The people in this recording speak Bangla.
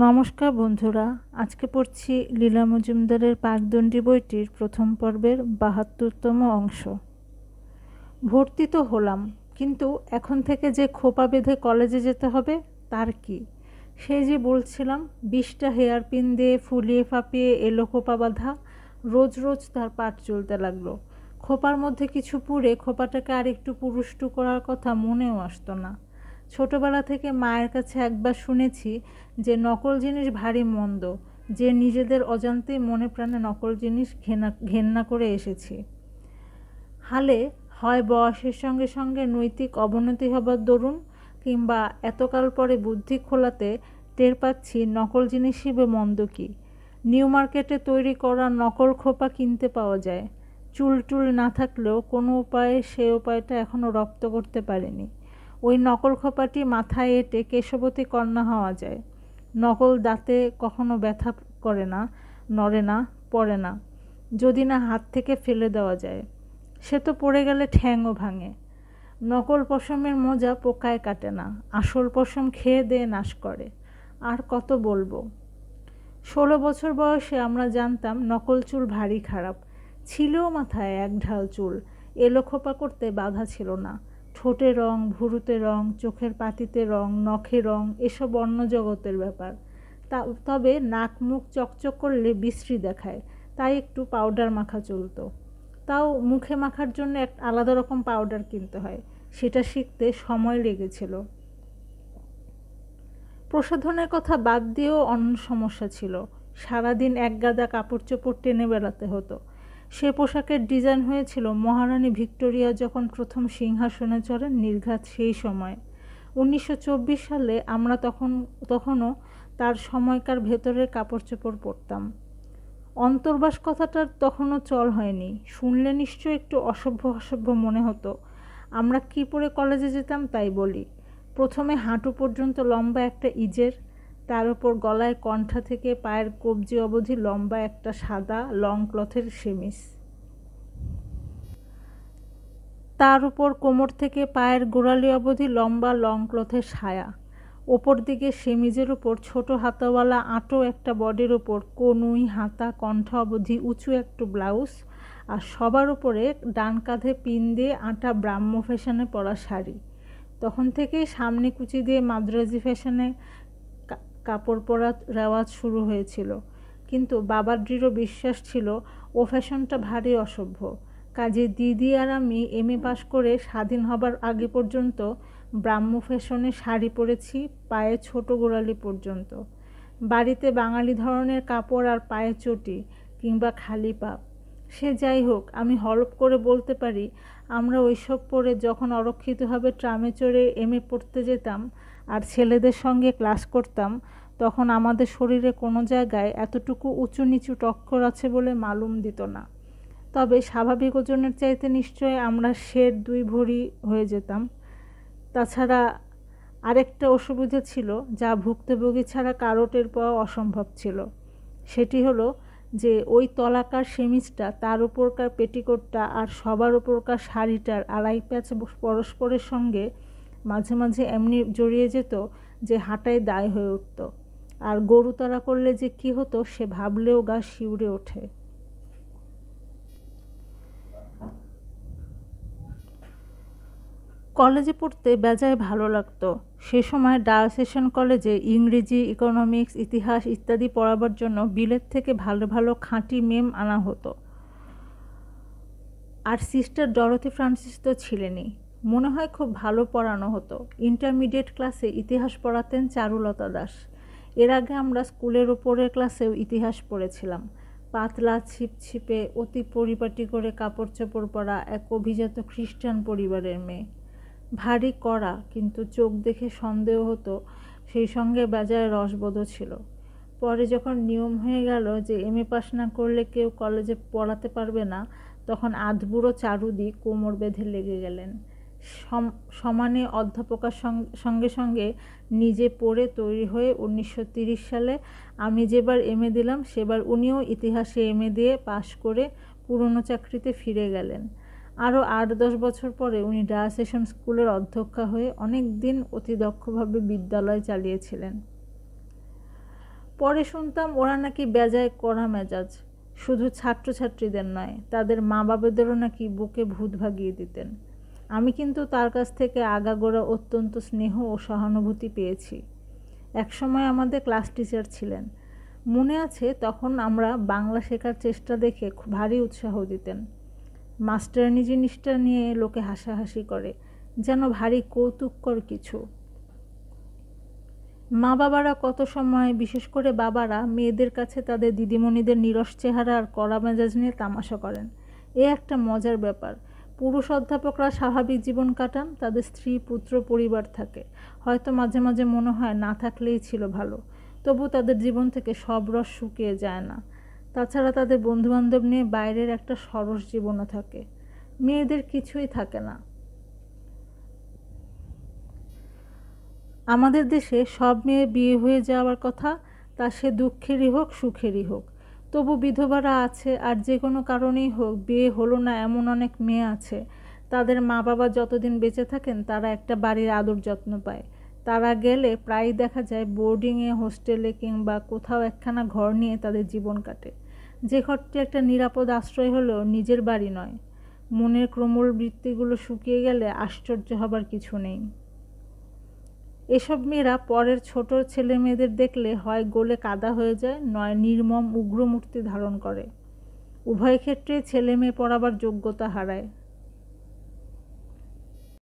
নমস্কার বন্ধুরা, আজকে পড়ছি লীলা মজুমদারের পাকদণ্ডী বইটির প্রথম পর্বের ৭২তম অংশ। ভর্তি তো হলাম, কিন্তু এখন থেকে যে খোপা বেঁধে কলেজে যেতে হবে তার কি? সেই যে বলছিলাম ২০টা হেয়ার পিন দিয়ে ফুলিয়ে ফাঁপিয়ে এলো খোপা বাঁধা, রোজ রোজ তার পাট চলতে লাগলো। খোপার মধ্যে কিছু পুড়ে খোপাটাকে আর একটু পুরুষ্টু করার কথা মনেও আসতো না। ছোটবেলা থেকে মায়ের কাছে একবার শুনেছি যে নকল জিনিস ভারী মন্দ, যে নিজেদের অজান্তেই মনে প্রাণে নকল জিনিস ঘেন্না করে এসেছি। হালে হয় বয়সের সঙ্গে সঙ্গে নৈতিক অবনতি হবার দরুন, কিংবা এতকাল পরে বুদ্ধি খোলাতে টের পাচ্ছি নকল জিনিসই বা মন্দ কী। নিউ মার্কেটে তৈরি করা নকল খোপা কিনতে পাওয়া যায়। চুল টুল না থাকলেও কোনো উপায়ে সে উপায়টা এখনও রপ্ত করতে পারেনি। ওই নকল খোপাটি মাথায় এঁটে কেশবতী কন্যা হওয়া যায়। নকল দাঁতে কখনো ব্যথা করে না, নড়ে না, পড়ে না, যদি না হাত থেকে ফেলে দেওয়া যায়। সে তো পড়ে গেলে ঠ্যাংও ভাঙে। নকল পশমের মোজা পোকায় কাটে না, আসল পশম খেয়ে দিয়ে নাশ করে। আর কত বলবো। ১৬ বছর বয়সে আমরা জানতাম নকল চুল ভারী খারাপ। ছিলও মাথায় এক ঢাল চুল, এলো খোপা করতে বাধা ছিল না। ঠোঁটে রং, ভুরুতে রং, চোখের পাতিতে রং, নখে রং, এসব অন্য জগতের ব্যাপার। তবে নাক মুখ চকচক করলে বিশ্রী দেখায়, তাই একটু পাউডার মাখা চলতো। তাও মুখে মাখার জন্য এক আলাদা রকম পাউডার কিনতে হয়, সেটা শিখতে সময় লেগেছিল। প্রসাধনের কথা বাদ দিয়েও অন্য সমস্যা ছিল। সারাদিন একগাদা কাপড় চোপড় টেনে বেড়াতে হতো। সে পোশাকের ডিজাইন হয়েছিল মহারানী ভিক্টোরিয়া যখন প্রথম সিংহাসনে চড়েন নির্ঘাত সেই সময়। ১৯২৪ সালে আমরা তখনও তার সময়কার ভেতরের কাপড় চোপড় পরতাম। অন্তর্বাস কথাটার তখনও চল হয়নি। শুনলে নিশ্চয় একটু অসভ্য অসভ্য মনে হতো। আমরা কী পরে কলেজে যেতাম তাই বলি। প্রথমে হাঁটু পর্যন্ত লম্বা একটা ইজের, তার উপর গলায় কণ্ঠা থেকে পায়ের কবজি অবধি লম্বা একটা সাদা লং ক্লথের সেমিস, তার উপর কোমর থেকে পায়ের গোড়ালি অবধি লম্বা লং ক্লথের সায়া। ওপর দিকে সেমিজের উপর ছোট হাতাওয়ালা আঁটো একটা বডির ওপর কনুই হাতা কণ্ঠা অবধি উঁচু একটু ব্লাউজ, আর সবার উপরে ডান কাঁধে পিন দিয়ে আঁটা ব্রাহ্ম ফ্যাশনে পরা শাড়ি। তখন থেকেই সামনে কুচি দিয়ে মাদ্রাজি ফ্যাশনে কাপড় পরার রেওয়াজ শুরু হয়েছিল। কিন্তু বাবার দৃঢ় বিশ্বাস ছিল ও ফ্যাশনটা ভারী অসভ্য। কাজে দিদি আর আমি এমএ পাশ করে স্বাধীন হবার আগে পর্যন্ত ব্রাহ্ম ফ্যাশনে শাড়ি পরেছি পায়ে ছোট গোড়ালি পর্যন্ত। বাড়িতে বাঙালি ধরনের কাপড় আর পায়ে চটি কিংবা খালি পা। সে যাই হোক, আমি হলপ করে বলতে পারি আমরা ওইসব পরে যখন অরক্ষিতভাবে ট্রামে চড়ে এমএ পড়তে যেতাম আর ছেলেদের সঙ্গে ক্লাস করতাম, তখন আমাদের শরীরে কোনো জায়গায় এতটুকু উঁচু নিচু টক্কর আছে বলে মালুম দিত না। তবে স্বাভাবিক ওজনের চাইতে নিশ্চয় আমরা 2 ভরি হয়ে যেতাম। তাছাড়া আরেকটা অসুবিধা ছিল, যা ভুক্তভোগী ছাড়া কারো টের পাওয়া অসম্ভব ছিল। সেটি হলো যে ওই তলাকার সেমিজটা, তার উপরকার পেটিকোটটা আর সবার উপরকার শাড়িটার আড়াই প্যাচ পরস্পরের সঙ্গে মাঝে মাঝে এমনি জড়িয়ে যেত যে হাঁটায় দায় হয়ে উঠত। আর গরু তাড়া করলে যে কী হতো সে ভাবলেও গা শিউরে ওঠে। কলেজে পড়তে বেজায় ভালো লাগতো। সে সময় ডায়োসেশন কলেজে ইংরেজি, ইকোনমিক্স, ইতিহাস ইত্যাদি পড়াবার জন্য বিলেত থেকে ভালো ভালো খাঁটি মেম আনা হতো। আর সিস্টার ডরোথি ফ্রান্সিস তো ছিলেনই। মনে হয় খুব ভালো পড়ানো হতো। ইন্টারমিডিয়েট ক্লাসে ইতিহাস পড়াতেন চারুলতা দাস। এর আগে আমরা স্কুলের ওপরের ক্লাসেও ইতিহাস পড়েছিলাম। পাতলা ছিপছিপে অতি পরিপাটি করে কাপড় চোপড় পরা এক অভিজাত খ্রিস্টান পরিবারের মেয়ে। ভারী কড়া, কিন্তু চোখ দেখে সন্দেহ হতো, সেই সঙ্গে বেজায় রসবোধও ছিল। পরে যখন নিয়ম হয়ে গেল যে এমএ পাস না করলে কেউ কলেজে পড়াতে পারবে না, তখন আধবুড়ো চারুদি কোমর বেঁধে লেগে গেলেন। সমানে অধ্যাপকার সঙ্গে সঙ্গে নিজে পড়ে তৈরি হয়ে 1930 সালে আমি যেবার এমএ দিলাম সেবার উনিও ইতিহাসে এমএ দিয়ে পাশ করে পুরনো চাকরিতে ফিরে গেলেন। আরও 8-10 বছর পরে উনি ডায়োসেশন স্কুলের অধ্যক্ষা হয়ে অনেক দিন অতি দক্ষভাবে বিদ্যালয় চালিয়েছিলেন। পরে শুনতাম ওরা নাকি বেজায় কড়া মেজাজ, শুধু ছাত্রছাত্রীদের নয়, তাদের মা বাবাদেরও নাকি বুকে ভূত ভাগিয়ে দিতেন। আমি কিন্তু তার কাছ থেকে আগাগোড়া অত্যন্ত স্নেহ ও সহানুভূতি পেয়েছি। একসময় আমাদের ক্লাস টিচার ছিলেন, মনে আছে তখন আমরা বাংলা শেখার চেষ্টা দেখে ভারী উৎসাহ দিতেন। মাস্টারানি জিনিসটা নিয়ে লোকে হাসাহাসি করে, যেন ভারী কৌতুককর কিছু। মা বাবারা কত সময়, বিশেষ করে বাবারা, মেয়েদের কাছে তাদের দিদিমণিদের নিরস চেহারা আর কড়া মেজাজ নিয়ে তামাশা করেন। এ একটা মজার ব্যাপার। পুরুষ অধ্যাপকরা স্বাভাবিক জীবন কাটান, তাদের স্ত্রী পুত্র পরিবার থাকে, হয়তো মাঝে মাঝে মনে হয় না থাকলেই ছিল ভালো। তবু তাদের জীবন থেকে সব রস শুকিয়ে যায় না। তাছাড়া তাদের বন্ধুবান্ধব নিয়ে বাইরের একটা সরস জীবনও থাকে। মেয়েদের কিছুই থাকে না। আমাদের দেশে সব মেয়ে বিয়ে হয়ে যাওয়ার কথা, তা সে দুঃখেরই হোক সুখেরই হোক। তবু বিধবারা আছে, আর যে কোনো কারণেই হোক বিয়ে হলো না এমন অনেক মেয়ে আছে। তাদের মা বাবা যতদিন বেঁচে থাকেন তারা একটা বাড়ির আদর যত্ন পায়। তারা গেলে প্রায়ই দেখা যায় বোর্ডিংয়ে, হোস্টেলে কিংবা কোথাও একখানা ঘর নিয়ে তাদের জীবন কাটে। যে ঘরটি একটা নিরাপদ আশ্রয় হলেও নিজের বাড়ি নয়। মনের ক্রমর বৃত্তিগুলো শুকিয়ে গেলে আশ্চর্য হবার কিছু নেই। এসব মেয়েরা পরের ছোট ছেলে মেয়েদের দেখলে হয় গোলে কাদা হয়ে যায়, নয় নির্মম উগ্র মূর্তি ধারণ করে। উভয় ক্ষেত্রে ছেলে মেয়ে পড়াবার যোগ্যতা হারায়।